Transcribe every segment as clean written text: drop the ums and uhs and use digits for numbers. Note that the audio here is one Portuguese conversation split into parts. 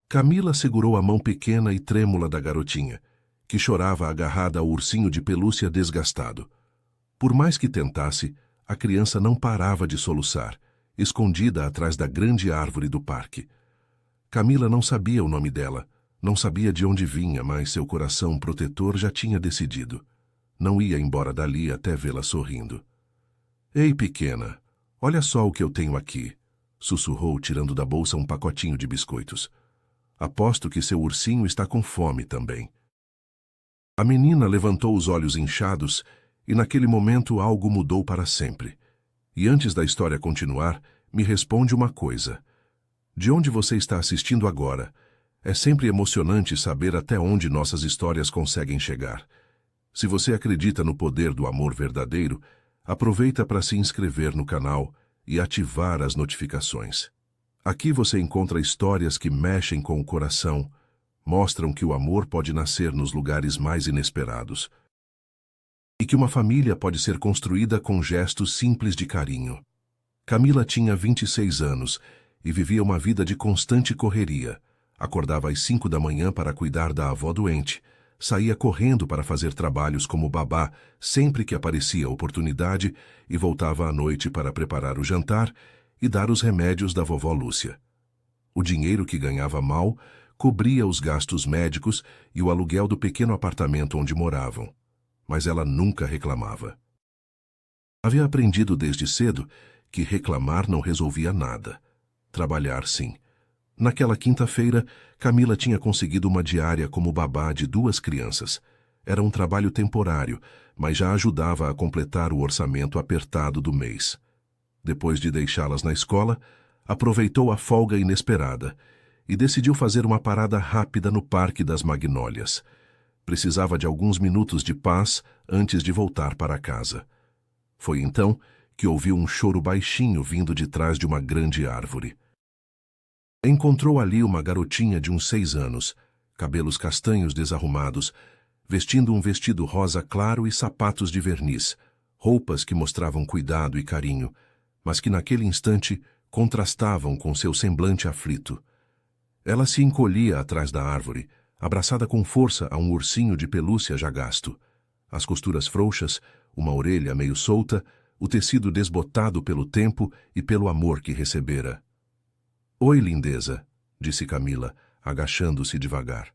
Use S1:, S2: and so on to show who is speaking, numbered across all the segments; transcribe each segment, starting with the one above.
S1: Camila segurou a mão pequena e trêmula da garotinha, que chorava agarrada ao ursinho de pelúcia desgastado. Por mais que tentasse, a criança não parava de soluçar, escondida atrás da grande árvore do parque. Camila não sabia o nome dela, não sabia de onde vinha, mas seu coração protetor já tinha decidido. Não ia embora dali até vê-la sorrindo. "Ei, pequena, olha só o que eu tenho aqui", sussurrou, tirando da bolsa um pacotinho de biscoitos. "Aposto que seu ursinho está com fome também." A menina levantou os olhos inchados e naquele momento algo mudou para sempre. E antes da história continuar, me responde uma coisa. De onde você está assistindo agora? É sempre emocionante saber até onde nossas histórias conseguem chegar. Se você acredita no poder do amor verdadeiro, aproveita para se inscrever no canal e ativar as notificações. Aqui você encontra histórias que mexem com o coração, mostram que o amor pode nascer nos lugares mais inesperados e que uma família pode ser construída com gestos simples de carinho. Camila tinha 26 anos e vivia uma vida de constante correria. Acordava às 5 da manhã para cuidar da avó doente, saía correndo para fazer trabalhos como babá sempre que aparecia a oportunidade e voltava à noite para preparar o jantar e dar os remédios da vovó Lúcia. O dinheiro que ganhava mal cobria os gastos médicos e o aluguel do pequeno apartamento onde moravam. Mas ela nunca reclamava. Havia aprendido desde cedo que reclamar não resolvia nada. Trabalhar, sim. Naquela quinta-feira, Camila tinha conseguido uma diária como babá de 2 crianças. Era um trabalho temporário, mas já ajudava a completar o orçamento apertado do mês. Depois de deixá-las na escola, aproveitou a folga inesperada e decidiu fazer uma parada rápida no Parque das Magnólias. Precisava de alguns minutos de paz antes de voltar para casa. Foi então que ouviu um choro baixinho vindo de trás de uma grande árvore. Encontrou ali uma garotinha de uns 6 anos, cabelos castanhos desarrumados, vestindo um vestido rosa claro e sapatos de verniz, roupas que mostravam cuidado e carinho, mas que naquele instante contrastavam com seu semblante aflito. Ela se encolhia atrás da árvore, abraçada com força a um ursinho de pelúcia já gasto. As costuras frouxas, uma orelha meio solta, o tecido desbotado pelo tempo e pelo amor que recebera. "Oi, lindeza", disse Camila, agachando-se devagar.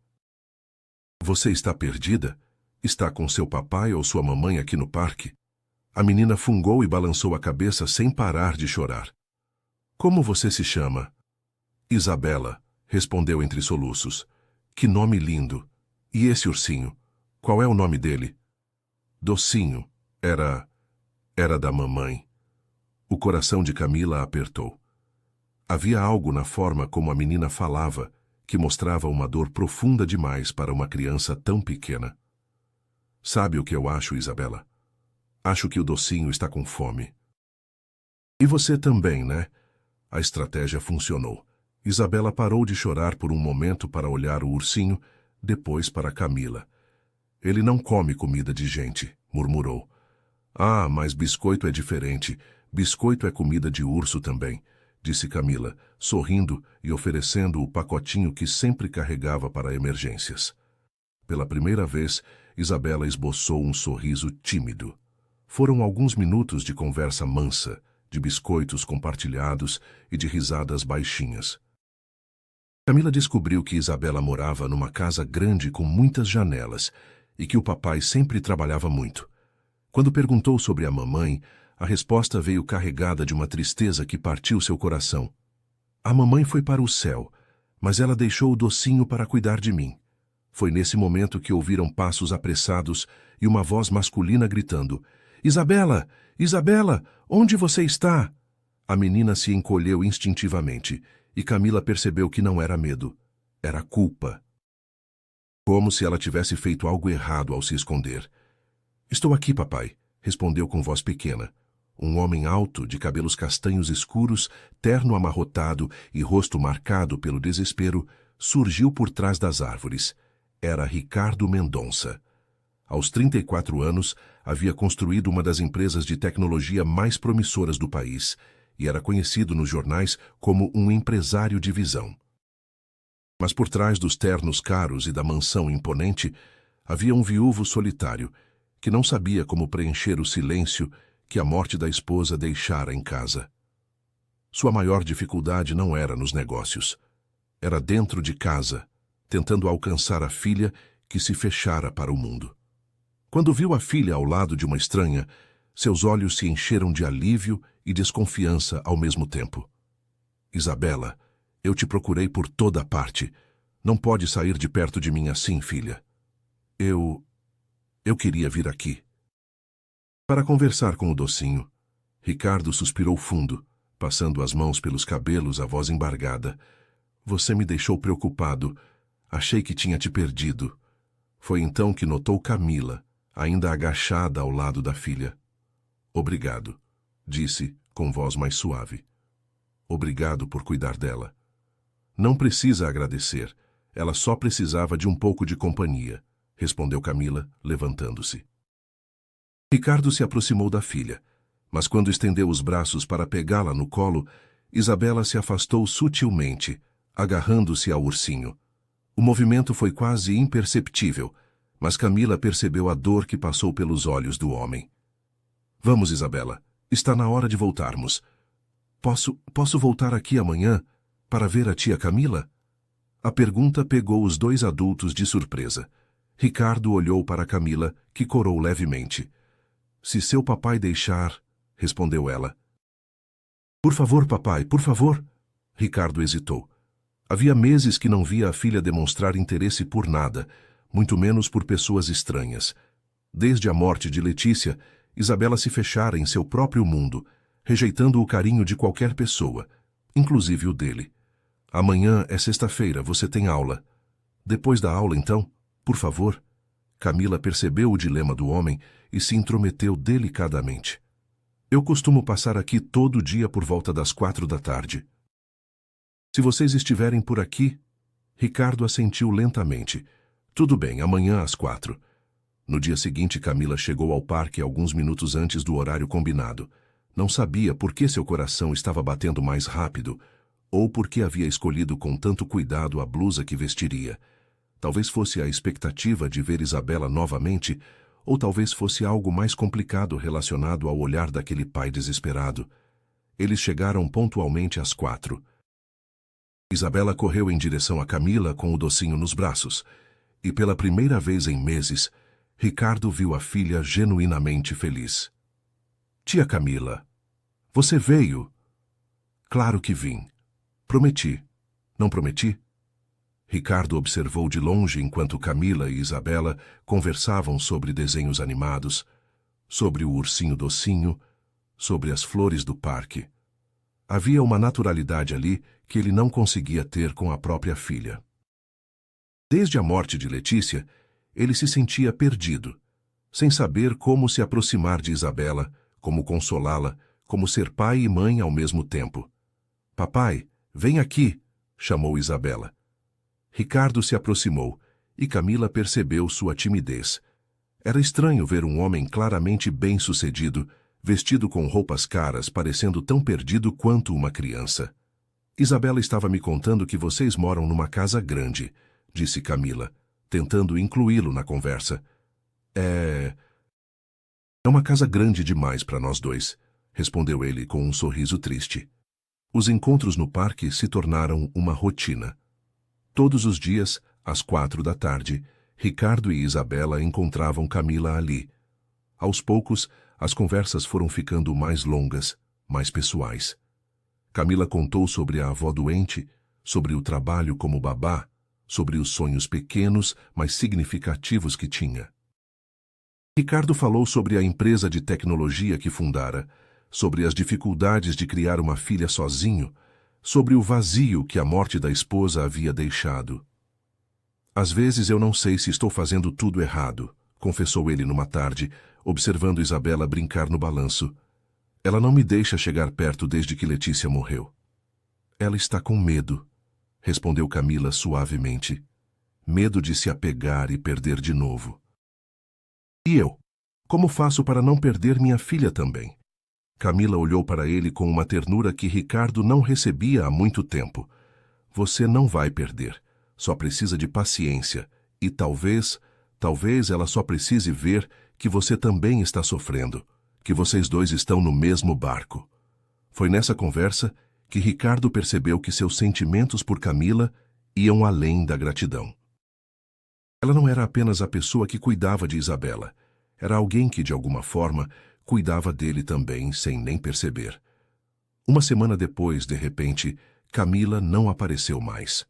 S1: "Você está perdida? Está com seu papai ou sua mamãe aqui no parque?" A menina fungou e balançou a cabeça sem parar de chorar. "Como você se chama?" "Isabela", respondeu entre soluços. "Que nome lindo! E esse ursinho? Qual é o nome dele?" "Docinho. Era da mamãe." O coração de Camila apertou. Havia algo na forma como a menina falava que mostrava uma dor profunda demais para uma criança tão pequena. "Sabe o que eu acho, Isabela? Acho que o Docinho está com fome." "E você também, né?" A estratégia funcionou. Isabela parou de chorar por um momento para olhar o ursinho, depois para Camila. "Ele não come comida de gente", murmurou. "Ah, mas biscoito é diferente. Biscoito é comida de urso também", disse Camila, sorrindo e oferecendo o pacotinho que sempre carregava para emergências. Pela primeira vez, Isabela esboçou um sorriso tímido. Foram alguns minutos de conversa mansa, de biscoitos compartilhados e de risadas baixinhas. Camila descobriu que Isabela morava numa casa grande com muitas janelas e que o papai sempre trabalhava muito. Quando perguntou sobre a mamãe, a resposta veio carregada de uma tristeza que partiu seu coração. "A mamãe foi para o céu, mas ela deixou o Docinho para cuidar de mim." Foi nesse momento que ouviram passos apressados e uma voz masculina gritando: "Isabela! Isabela! Onde você está?" A menina se encolheu instintivamente e Camila percebeu que não era medo, era culpa. Como se ela tivesse feito algo errado ao se esconder. "Estou aqui, papai", respondeu com voz pequena. Um homem alto, de cabelos castanhos escuros, terno amarrotado e rosto marcado pelo desespero, surgiu por trás das árvores. Era Ricardo Mendonça. Aos 34 anos, havia construído uma das empresas de tecnologia mais promissoras do país e era conhecido nos jornais como um empresário de visão. Mas por trás dos ternos caros e da mansão imponente, havia um viúvo solitário, que não sabia como preencher o silêncio que a morte da esposa deixara em casa. Sua maior dificuldade não era nos negócios. Era dentro de casa, tentando alcançar a filha que se fechara para o mundo. Quando viu a filha ao lado de uma estranha, seus olhos se encheram de alívio e desconfiança ao mesmo tempo. Isabela, eu te procurei por toda parte. Não pode sair de perto de mim assim, filha. Eu queria vir aqui. Para conversar com o docinho, Ricardo suspirou fundo, passando as mãos pelos cabelos, a voz embargada. Você me deixou preocupado. Achei que tinha te perdido. Foi então que notou Camila, ainda agachada ao lado da filha. Obrigado, disse, com voz mais suave. Obrigado por cuidar dela. Não precisa agradecer. Ela só precisava de um pouco de companhia, respondeu Camila, levantando-se. Ricardo se aproximou da filha, mas quando estendeu os braços para pegá-la no colo, Isabela se afastou sutilmente, agarrando-se ao ursinho. O movimento foi quase imperceptível, mas Camila percebeu a dor que passou pelos olhos do homem. Vamos, Isabela. Está na hora de voltarmos. Posso voltar aqui amanhã para ver a tia Camila? A pergunta pegou os dois adultos de surpresa. Ricardo olhou para Camila, que corou levemente. Se seu papai deixar, respondeu ela. Por favor, papai, por favor. Ricardo hesitou. Havia meses que não via a filha demonstrar interesse por nada, muito menos por pessoas estranhas. Desde a morte de Letícia, Isabela se fechara em seu próprio mundo, rejeitando o carinho de qualquer pessoa, inclusive o dele. Amanhã é sexta-feira, você tem aula. Depois da aula, então, por favor. Camila percebeu o dilema do homem e se intrometeu delicadamente. Eu costumo passar aqui todo dia por volta das 4 da tarde. Se vocês estiverem por aqui... Ricardo assentiu lentamente. Tudo bem, amanhã às 4. No dia seguinte, Camila chegou ao parque alguns minutos antes do horário combinado. Não sabia por que seu coração estava batendo mais rápido, ou por que havia escolhido com tanto cuidado a blusa que vestiria. Talvez fosse a expectativa de ver Isabela novamente, ou talvez fosse algo mais complicado relacionado ao olhar daquele pai desesperado. Eles chegaram pontualmente às 4. Isabela correu em direção a Camila com o docinho nos braços, e pela primeira vez em meses, Ricardo viu a filha genuinamente feliz. Tia Camila, você veio? Claro que vim. Prometi. Não prometi? Ricardo observou de longe enquanto Camila e Isabela conversavam sobre desenhos animados, sobre o ursinho docinho, sobre as flores do parque. Havia uma naturalidade ali que ele não conseguia ter com a própria filha. Desde a morte de Letícia, ele se sentia perdido, sem saber como se aproximar de Isabela, como consolá-la, como ser pai e mãe ao mesmo tempo. Papai, vem aqui, chamou Isabela. Ricardo se aproximou, e Camila percebeu sua timidez. Era estranho ver um homem claramente bem-sucedido, vestido com roupas caras, parecendo tão perdido quanto uma criança. Isabela estava me contando que vocês moram numa casa grande, disse Camila, tentando incluí-lo na conversa. É uma casa grande demais para nós dois, respondeu ele com um sorriso triste. Os encontros no parque se tornaram uma rotina. Todos os dias, às 4 da tarde, Ricardo e Isabela encontravam Camila ali. Aos poucos, as conversas foram ficando mais longas, mais pessoais. Camila contou sobre a avó doente, sobre o trabalho como babá, sobre os sonhos pequenos, mas significativos que tinha. Ricardo falou sobre a empresa de tecnologia que fundara, sobre as dificuldades de criar uma filha sozinho, sobre o vazio que a morte da esposa havia deixado. Às vezes eu não sei se estou fazendo tudo errado, confessou ele numa tarde, observando Isabela brincar no balanço. Ela não me deixa chegar perto desde que Letícia morreu. Ela está com medo, respondeu Camila suavemente. Medo de se apegar e perder de novo. E eu? Como faço para não perder minha filha também? Camila olhou para ele com uma ternura que Ricardo não recebia há muito tempo. Você não vai perder. só precisa de paciência e talvez ela só precise ver que você também está sofrendo, que vocês dois estão no mesmo barco. Foi nessa conversa que Ricardo percebeu que seus sentimentos por Camila iam além da gratidão. Ela não era apenas a pessoa que cuidava de Isabela, era alguém que, de alguma forma, cuidava dele também, sem nem perceber. Uma semana depois, de repente, Camila não apareceu mais.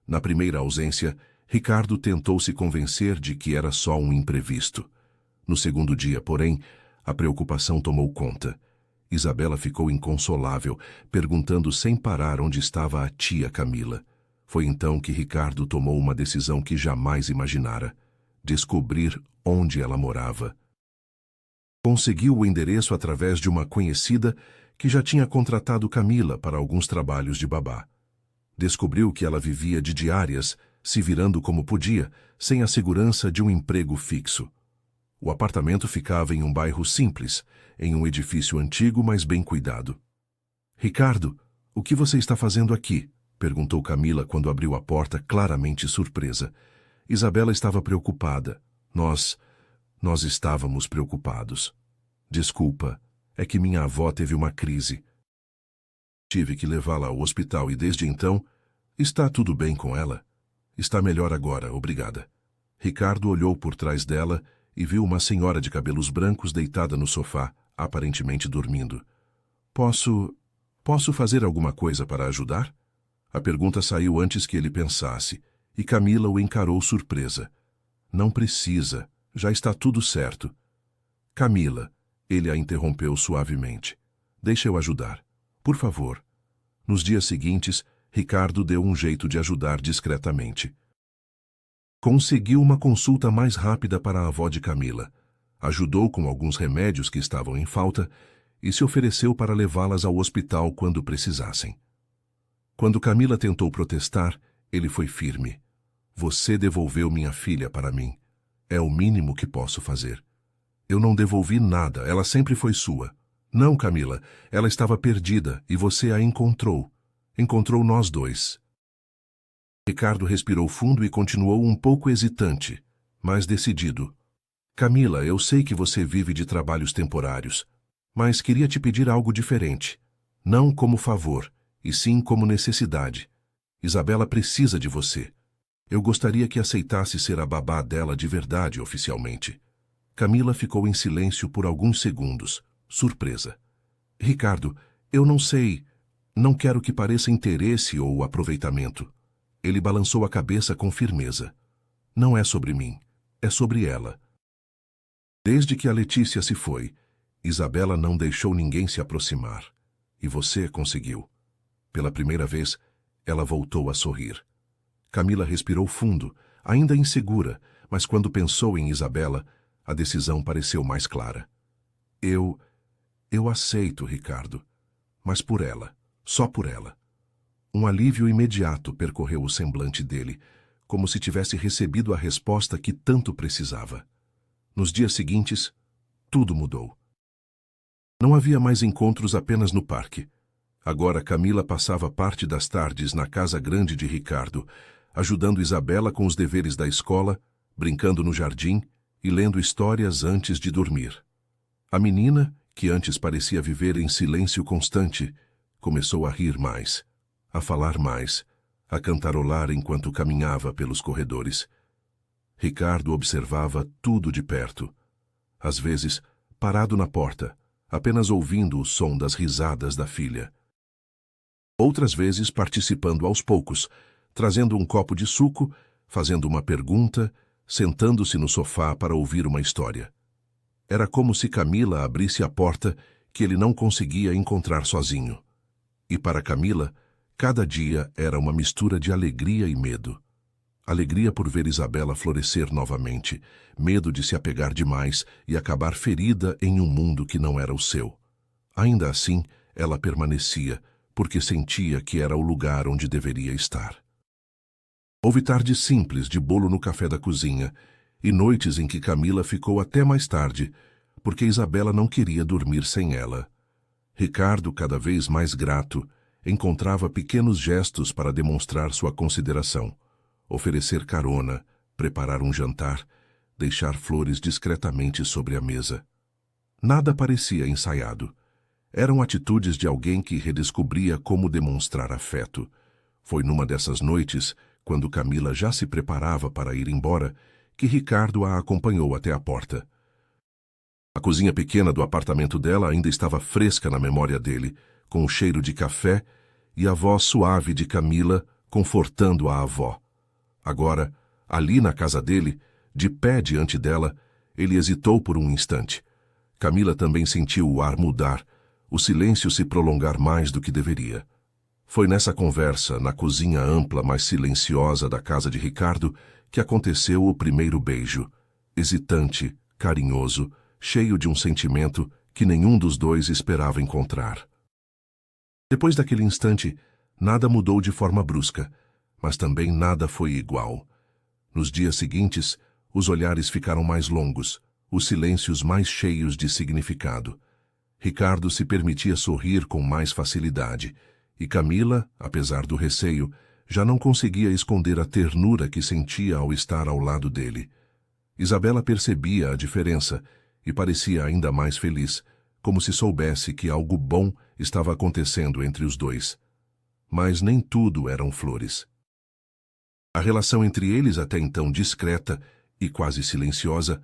S1: Na primeira ausência, Ricardo tentou se convencer de que era só um imprevisto. No segundo dia, porém, a preocupação tomou conta. Isabela ficou inconsolável, perguntando sem parar onde estava a tia Camila. Foi então que Ricardo tomou uma decisão que jamais imaginara: descobrir onde ela morava. Conseguiu o endereço através de uma conhecida que já tinha contratado Camila para alguns trabalhos de babá. Descobriu que ela vivia de diárias, se virando como podia, sem a segurança de um emprego fixo. O apartamento ficava em um bairro simples, em um edifício antigo, mas bem cuidado. "Ricardo, o que você está fazendo aqui?" perguntou Camila quando abriu a porta, claramente surpresa. Isabela estava preocupada. Nós estávamos preocupados. "Desculpa, é que minha avó teve uma crise. Tive que levá-la ao hospital e desde então está tudo bem com ela. Está melhor agora, obrigada." Ricardo olhou por trás dela e viu uma senhora de cabelos brancos deitada no sofá, aparentemente dormindo. Posso fazer alguma coisa para ajudar?" A pergunta saiu antes que ele pensasse, e Camila o encarou surpresa. "Não precisa, já está tudo certo." "Camila," ele a interrompeu suavemente. "Deixa eu ajudar. Por favor." Nos dias seguintes, Ricardo deu um jeito de ajudar discretamente. Conseguiu uma consulta mais rápida para a avó de Camila. Ajudou com alguns remédios que estavam em falta e se ofereceu para levá-las ao hospital quando precisassem. Quando Camila tentou protestar, ele foi firme. "Você devolveu minha filha para mim. É o mínimo que posso fazer." "Eu não devolvi nada, ela sempre foi sua." "Não, Camila, ela estava perdida e você a encontrou. Encontrou nós dois." Ricardo respirou fundo e continuou um pouco hesitante, mas decidido. "Camila, eu sei que você vive de trabalhos temporários, mas queria te pedir algo diferente. Não como favor, e sim como necessidade. Isabela precisa de você. Eu gostaria que aceitasse ser a babá dela de verdade oficialmente." Camila ficou em silêncio por alguns segundos, surpresa. "Ricardo, eu não sei. Não quero que pareça interesse ou aproveitamento." Ele balançou a cabeça com firmeza. "Não é sobre mim, é sobre ela." Desde que a Letícia se foi, Isabela não deixou ninguém se aproximar. E você conseguiu. Pela primeira vez, ela voltou a sorrir. Camila respirou fundo, ainda insegura, mas quando pensou em Isabela, a decisão pareceu mais clara. Eu aceito, Ricardo, mas por ela, só por ela." Um alívio imediato percorreu o semblante dele, como se tivesse recebido a resposta que tanto precisava. Nos dias seguintes, tudo mudou. Não havia mais encontros apenas no parque. Agora Camila passava parte das tardes na casa grande de Ricardo, ajudando Isabela com os deveres da escola, brincando no jardim e lendo histórias antes de dormir. A menina, que antes parecia viver em silêncio constante, começou a rir mais, a falar mais, a cantarolar enquanto caminhava pelos corredores. Ricardo observava tudo de perto. Às vezes, parado na porta, apenas ouvindo o som das risadas da filha. Outras vezes participando aos poucos, trazendo um copo de suco, fazendo uma pergunta, sentando-se no sofá para ouvir uma história. Era como se Camila abrisse a porta que ele não conseguia encontrar sozinho. E para Camila, cada dia era uma mistura de alegria e medo. Alegria por ver Isabela florescer novamente, medo de se apegar demais e acabar ferida em um mundo que não era o seu. Ainda assim, ela permanecia, porque sentia que era o lugar onde deveria estar. Houve tardes simples de bolo no café da cozinha e noites em que Camila ficou até mais tarde, porque Isabela não queria dormir sem ela. Ricardo, cada vez mais grato, encontrava pequenos gestos para demonstrar sua consideração. oferecer carona, preparar um jantar, deixar flores discretamente sobre a mesa. Nada parecia ensaiado. Eram atitudes de alguém que redescobria como demonstrar afeto. Foi numa dessas noites, quando Camila já se preparava para ir embora, que Ricardo a acompanhou até a porta. A cozinha pequena do apartamento dela ainda estava fresca na memória dele, com o cheiro de café e a voz suave de Camila confortando a avó. Agora, ali na casa dele, de pé diante dela, ele hesitou por um instante. Camila também sentiu o ar mudar, o silêncio se prolongar mais do que deveria. Foi nessa conversa, na cozinha ampla, mas silenciosa da casa de Ricardo, que aconteceu o primeiro beijo, hesitante, carinhoso, cheio de um sentimento que nenhum dos dois esperava encontrar. Depois daquele instante, nada mudou de forma brusca, mas também nada foi igual. Nos dias seguintes, os olhares ficaram mais longos, os silêncios mais cheios de significado. Ricardo se permitia sorrir com mais facilidade, e Camila, apesar do receio, já não conseguia esconder a ternura que sentia ao estar ao lado dele. Isabela percebia a diferença e parecia ainda mais feliz, como se soubesse que algo bom estava acontecendo entre os dois. Mas nem tudo eram flores. A relação entre eles, até então discreta e quase silenciosa,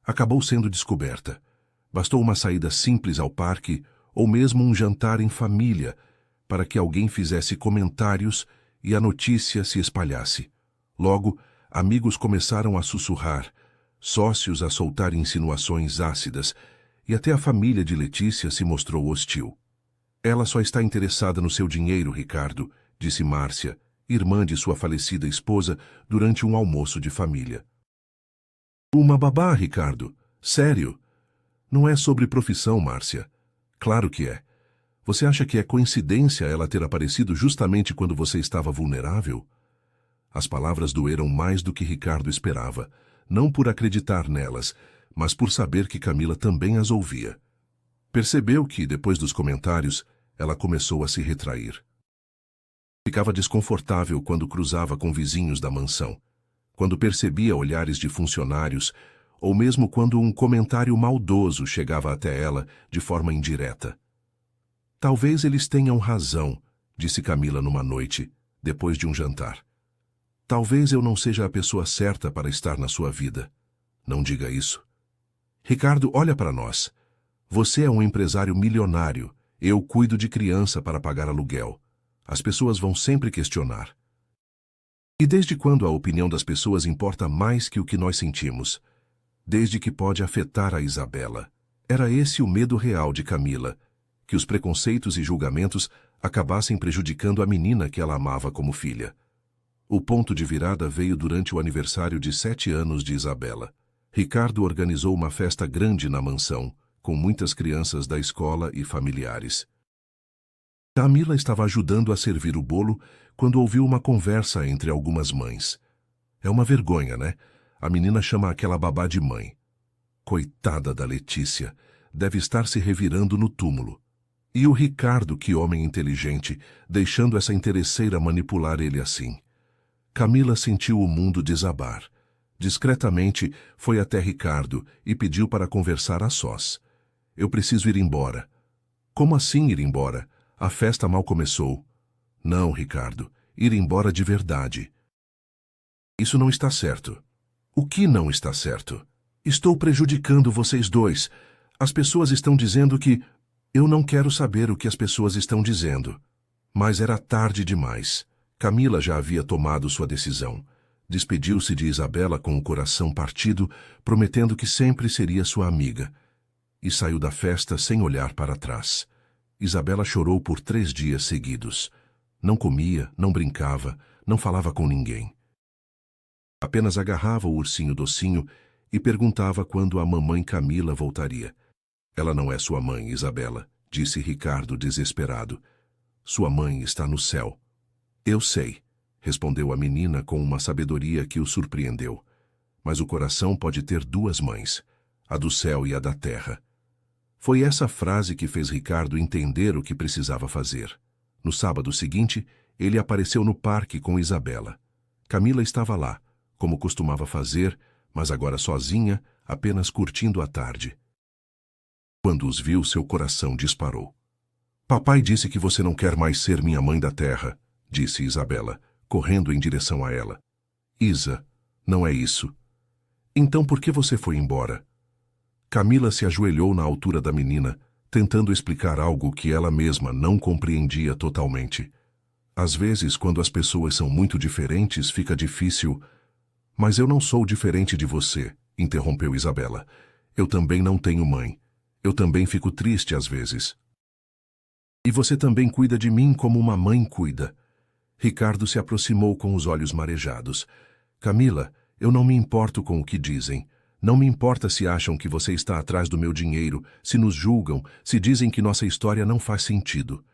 S1: acabou sendo descoberta. Bastou uma saída simples ao parque ou mesmo um jantar em família para que alguém fizesse comentários e a notícia se espalhasse. Logo, amigos começaram a sussurrar, sócios a soltar insinuações ácidas, e até a família de Letícia se mostrou hostil. Ela só está interessada no seu dinheiro, Ricardo, disse Márcia, irmã de sua falecida esposa, durante um almoço de família. Uma babá, Ricardo. Sério? Não é sobre profissão, Márcia. Claro que é. Você acha que é coincidência ela ter aparecido justamente quando você estava vulnerável? As palavras doeram mais do que Ricardo esperava, não por acreditar nelas, mas por saber que Camila também as ouvia. Percebeu que, depois dos comentários, ela começou a se retrair. Ficava desconfortável quando cruzava com vizinhos da mansão, quando percebia olhares de funcionários, ou mesmo quando um comentário maldoso chegava até ela de forma indireta. Talvez eles tenham razão, disse Camila numa noite, depois de um jantar. Talvez eu não seja a pessoa certa para estar na sua vida. Não diga isso. Ricardo, olha para nós. Você é um empresário milionário. Eu cuido de criança para pagar aluguel. As pessoas vão sempre questionar. E desde quando a opinião das pessoas importa mais que o que nós sentimos? Desde que pode afetar a Isabela. Era esse o medo real de Camila, que os preconceitos e julgamentos acabassem prejudicando a menina que ela amava como filha. O ponto de virada veio durante o aniversário de 7 anos de Isabela. Ricardo organizou uma festa grande na mansão, com muitas crianças da escola e familiares. Camila estava ajudando a servir o bolo quando ouviu uma conversa entre algumas mães. É uma vergonha, né? A menina chama aquela babá de mãe. Coitada da Letícia, deve estar se revirando no túmulo. E o Ricardo, que homem inteligente, deixando essa interesseira manipular ele assim. Camila sentiu o mundo desabar. Discretamente, foi até Ricardo e pediu para conversar a sós. Eu preciso ir embora. Como assim ir embora? A festa mal começou. Não, Ricardo, ir embora de verdade. Isso não está certo. O que não está certo? Estou prejudicando vocês dois. As pessoas estão dizendo que... Eu não quero saber o que as pessoas estão dizendo. Mas era tarde demais. Camila já havia tomado sua decisão. Despediu-se de Isabela com o coração partido, prometendo que sempre seria sua amiga. E saiu da festa sem olhar para trás. Isabela chorou por 3 dias seguidos. Não comia, não brincava, não falava com ninguém. Apenas agarrava o ursinho docinho e perguntava quando a mamãe Camila voltaria. Ela não é sua mãe, Isabela, disse Ricardo desesperado. Sua mãe está no céu. Eu sei, respondeu a menina com uma sabedoria que o surpreendeu. Mas o coração pode ter 2 mães, a do céu e a da terra. Foi essa frase que fez Ricardo entender o que precisava fazer. No sábado seguinte, ele apareceu no parque com Isabela. Camila estava lá, como costumava fazer, mas agora sozinha, apenas curtindo a tarde. Quando os viu, seu coração disparou. Papai disse que você não quer mais ser minha mãe da terra, disse Isabela, correndo em direção a ela. Isa, não é isso. Então por que você foi embora? Camila se ajoelhou na altura da menina, tentando explicar algo que ela mesma não compreendia totalmente. Às vezes, quando as pessoas são muito diferentes, fica difícil. Mas eu não sou diferente de você, interrompeu Isabela. Eu também não tenho mãe. Eu também fico triste às vezes. E você também cuida de mim como uma mãe cuida. Ricardo se aproximou com os olhos marejados. Camila, eu não me importo com o que dizem. Não me importa se acham que você está atrás do meu dinheiro, se nos julgam, se dizem que nossa história não faz sentido.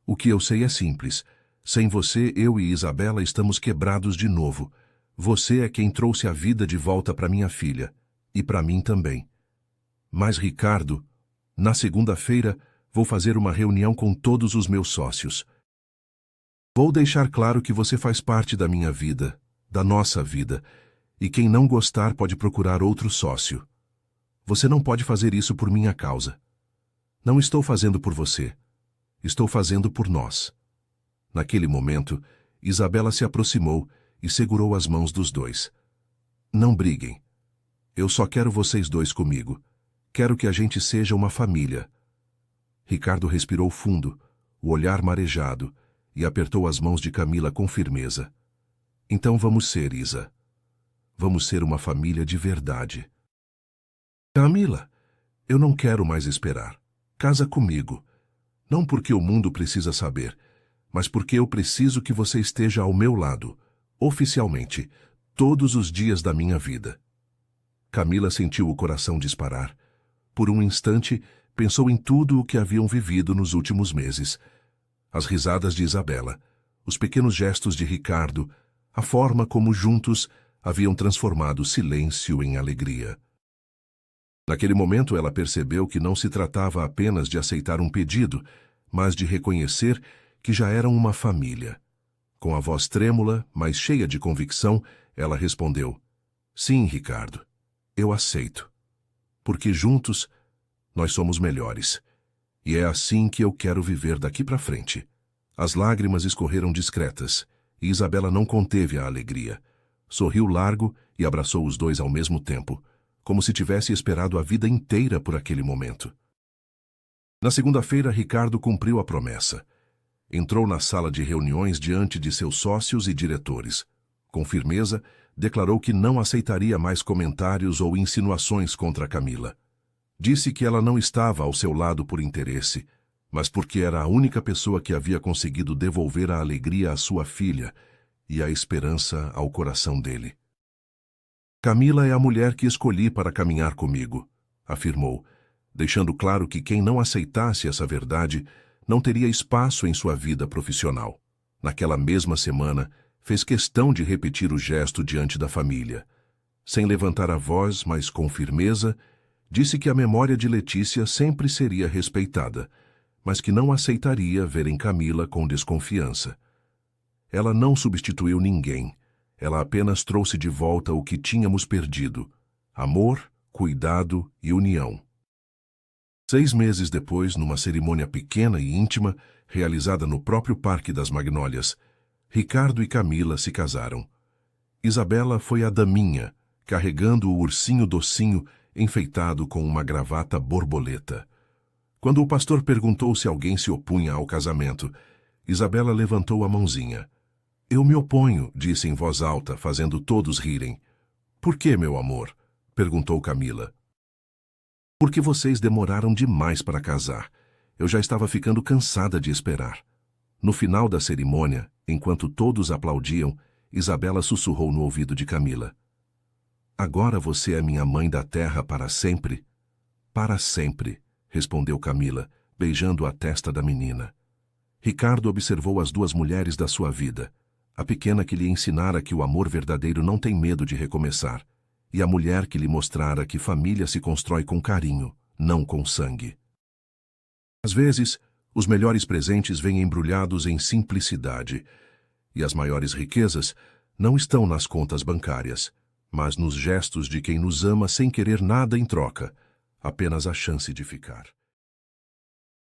S1: O que eu sei é simples. Sem você, eu e Isabela estamos quebrados de novo. Você é quem trouxe a vida de volta para minha filha. E para mim também. Mas, Ricardo, na segunda-feira, vou fazer uma reunião com todos os meus sócios. Vou deixar claro que você faz parte da minha vida, da nossa vida, e quem não gostar pode procurar outro sócio. Você não pode fazer isso por minha causa. Não estou fazendo por você. Estou fazendo por nós. Naquele momento, Isabela se aproximou e segurou as mãos dos dois. Não briguem. Eu só quero vocês dois comigo. Quero que a gente seja uma família. Ricardo respirou fundo, o olhar marejado, e apertou as mãos de Camila com firmeza. Então vamos ser, Isa. Vamos ser uma família de verdade. Camila, eu não quero mais esperar. Casa comigo. Não porque o mundo precisa saber, mas porque eu preciso que você esteja ao meu lado, oficialmente, todos os dias da minha vida. Camila sentiu o coração disparar. Por um instante, pensou em tudo o que haviam vivido nos últimos meses. As risadas de Isabela, os pequenos gestos de Ricardo, a forma como juntos haviam transformado silêncio em alegria. Naquele momento ela percebeu que não se tratava apenas de aceitar um pedido, mas de reconhecer que já eram uma família. Com a voz trêmula, mas cheia de convicção, ela respondeu: Sim, Ricardo, eu aceito. Porque juntos nós somos melhores. E é assim que eu quero viver daqui para frente. As lágrimas escorreram discretas, e Isabela não conteve a alegria. Sorriu largo e abraçou os dois ao mesmo tempo, como se tivesse esperado a vida inteira por aquele momento. Na segunda-feira, Ricardo cumpriu a promessa. Entrou na sala de reuniões diante de seus sócios e diretores. Com firmeza, declarou que não aceitaria mais comentários ou insinuações contra Camila. Disse que ela não estava ao seu lado por interesse, mas porque era a única pessoa que havia conseguido devolver a alegria à sua filha e a esperança ao coração dele. Camila é a mulher que escolhi para caminhar comigo, afirmou, deixando claro que quem não aceitasse essa verdade não teria espaço em sua vida profissional. Naquela mesma semana, fez questão de repetir o gesto diante da família. Sem levantar a voz, mas com firmeza, disse que a memória de Letícia sempre seria respeitada, mas que não aceitaria ver em Camila com desconfiança. Ela não substituiu ninguém, ela apenas trouxe de volta o que tínhamos perdido: amor, cuidado e união. 6 meses depois, numa cerimônia pequena e íntima, realizada no próprio Parque das Magnólias, Ricardo e Camila se casaram. Isabela foi a daminha, carregando o ursinho docinho enfeitado com uma gravata borboleta. Quando o pastor perguntou se alguém se opunha ao casamento, Isabela levantou a mãozinha. Eu me oponho, disse em voz alta, fazendo todos rirem. Por que, meu amor? Perguntou Camila. Porque vocês demoraram demais para casar. Eu já estava ficando cansada de esperar. No final da cerimônia, enquanto todos aplaudiam, Isabela sussurrou no ouvido de Camila. Agora você é minha mãe da terra para sempre? Para sempre, respondeu Camila, beijando a testa da menina. Ricardo observou as duas mulheres da sua vida, a pequena que lhe ensinara que o amor verdadeiro não tem medo de recomeçar, e a mulher que lhe mostrara que família se constrói com carinho, não com sangue. Às vezes, os melhores presentes vêm embrulhados em simplicidade, e as maiores riquezas não estão nas contas bancárias, mas nos gestos de quem nos ama sem querer nada em troca, apenas a chance de ficar.